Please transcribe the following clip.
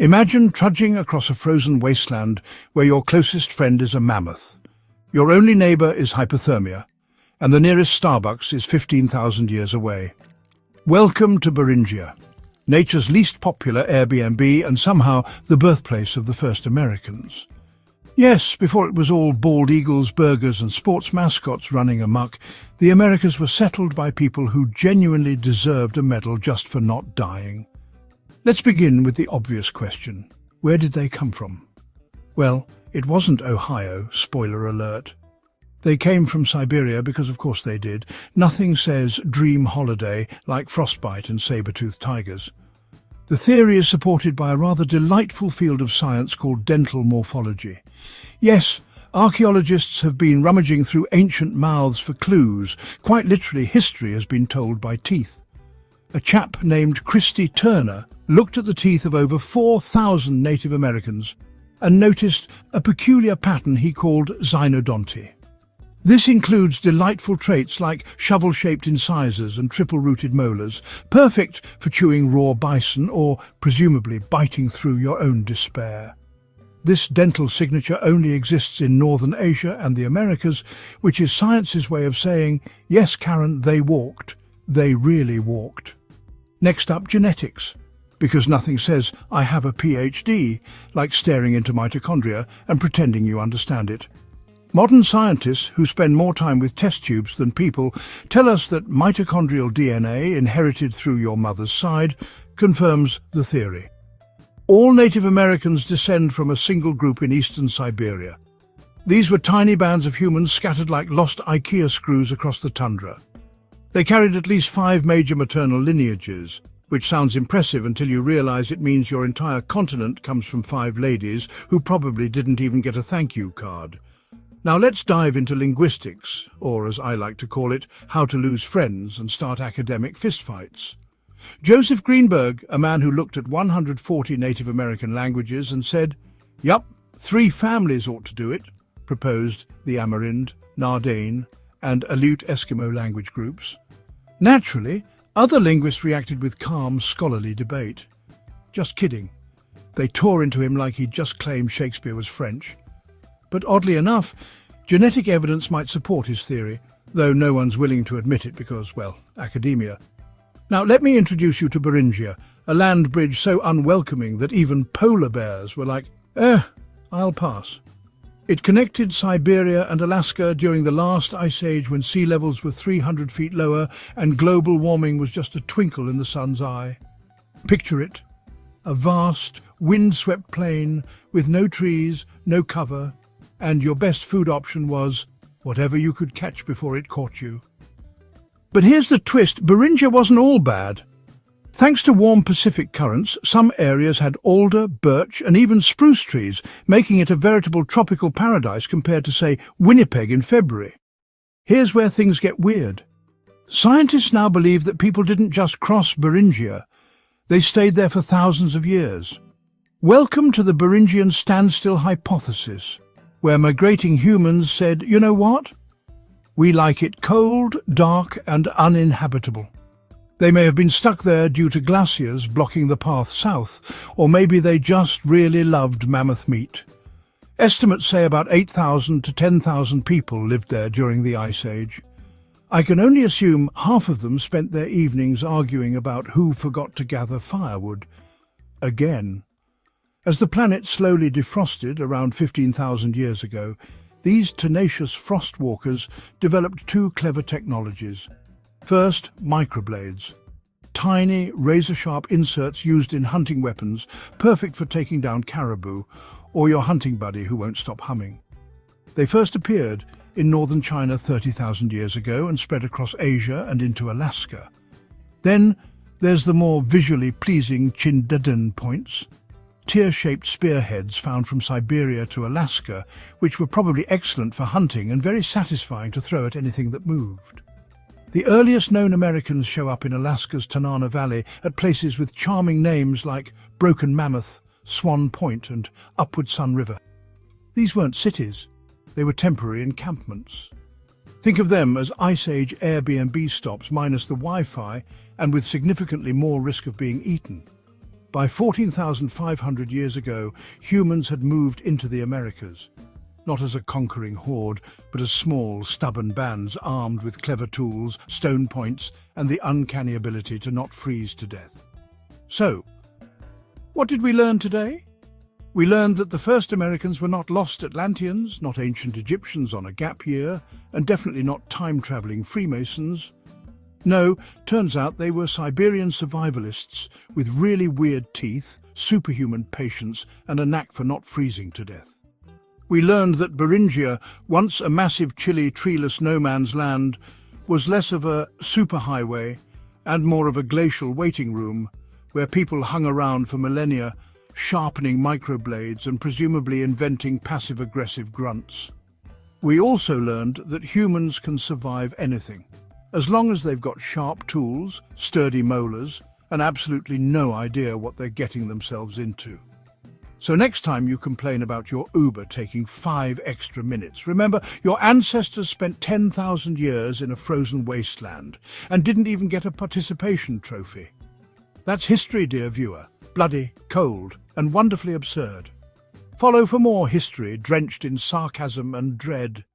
Imagine trudging across a frozen wasteland where your closest friend is a mammoth. Your only neighbor is hypothermia, and the nearest Starbucks is 15,000 years away. Welcome to Beringia, nature's least popular Airbnb and somehow the birthplace of the first Americans. Yes, before it was all bald eagles, burgers and sports mascots running amok, the Americas were settled by people who genuinely deserved a medal just for not dying. Let's begin with the obvious question. Where did they come from? Well, it wasn't Ohio, spoiler alert. They came from Siberia because of course they did. Nothing says dream holiday like frostbite and saber-toothed tigers. The theory is supported by a rather delightful field of science called dental morphology. Yes, archaeologists have been rummaging through ancient mouths for clues. Quite literally, history has been told by teeth. A chap named Christy Turner looked at the teeth of over 4,000 Native Americans and noticed a peculiar pattern he called zynodonty. This includes delightful traits like shovel-shaped incisors and triple-rooted molars, perfect for chewing raw bison or, presumably, biting through your own despair. This dental signature only exists in Northern Asia and the Americas, which is science's way of saying, yes, Karen, they walked. They really walked. Next up, genetics. Because nothing says, I have a PhD, like staring into mitochondria and pretending you understand it. Modern scientists, who spend more time with test tubes than people, tell us that mitochondrial DNA, inherited through your mother's side, confirms the theory. All Native Americans descend from a single group in eastern Siberia. These were tiny bands of humans scattered like lost IKEA screws across the tundra. They carried at least 5 major maternal lineages, which sounds impressive until you realize it means your entire continent comes from 5 ladies who probably didn't even get a thank you card. Now let's dive into linguistics, or as I like to call it, how to lose friends and start academic fistfights. Joseph Greenberg, a man who looked at 140 Native American languages and said, "Yup, 3 families ought to do it," proposed the Amerindian, Nardane, and Aleut Eskimo language groups. Naturally, other linguists reacted with calm, scholarly debate. Just kidding. They tore into him like he'd just claimed Shakespeare was French. But oddly enough, genetic evidence might support his theory, though no one's willing to admit it because, well, academia. Now let me introduce you to Beringia, a land bridge so unwelcoming that even polar bears were like, I'll pass. It connected Siberia and Alaska during the last ice age when sea levels were 300 feet lower and global warming was just a twinkle in the sun's eye. Picture it, a vast, wind-swept plain with no trees, no cover, and your best food option was whatever you could catch before it caught you. But here's the twist, Beringia wasn't all bad. Thanks to warm Pacific currents, some areas had alder, birch and even spruce trees, making it a veritable tropical paradise compared to, say, Winnipeg in February. Here's where things get weird. Scientists now believe that people didn't just cross Beringia, they stayed there for thousands of years. Welcome to the Beringian standstill hypothesis, where migrating humans said, you know what? We like it cold, dark and uninhabitable. They may have been stuck there due to glaciers blocking the path south, or maybe they just really loved mammoth meat. Estimates say about 8,000 to 10,000 people lived there during the Ice Age. I can only assume half of them spent their evenings arguing about who forgot to gather firewood. Again. As the planet slowly defrosted around 15,000 years ago, these tenacious frost walkers developed 2 clever technologies. First, microblades. Tiny, razor-sharp inserts used in hunting weapons, perfect for taking down caribou, or your hunting buddy who won't stop humming. They first appeared in northern China 30,000 years ago and spread across Asia and into Alaska. Then there's the more visually pleasing Chindadan points, tear-shaped spearheads found from Siberia to Alaska, which were probably excellent for hunting and very satisfying to throw at anything that moved. The earliest known Americans show up in Alaska's Tanana Valley at places with charming names like Broken Mammoth, Swan Point and Upward Sun River. These weren't cities, they were temporary encampments. Think of them as Ice Age Airbnb stops minus the Wi-Fi and with significantly more risk of being eaten. By 14,500 years ago, humans had moved into the Americas, not as a conquering horde, but as small, stubborn bands armed with clever tools, stone points, and the uncanny ability to not freeze to death. So, what did we learn today? We learned that the first Americans were not lost Atlanteans, not ancient Egyptians on a gap year, and definitely not time-traveling Freemasons. No, turns out they were Siberian survivalists with really weird teeth, superhuman patience, and a knack for not freezing to death. We learned that Beringia, once a massive, chilly, treeless no-man's land, was less of a superhighway and more of a glacial waiting room, where people hung around for millennia, sharpening microblades and presumably inventing passive-aggressive grunts. We also learned that humans can survive anything, as long as they've got sharp tools, sturdy molars, and absolutely no idea what they're getting themselves into. So next time you complain about your Uber taking 5 extra minutes, remember your ancestors spent 10,000 years in a frozen wasteland and didn't even get a participation trophy. That's history, dear viewer, bloody, cold, and wonderfully absurd. Follow for more history drenched in sarcasm and dread.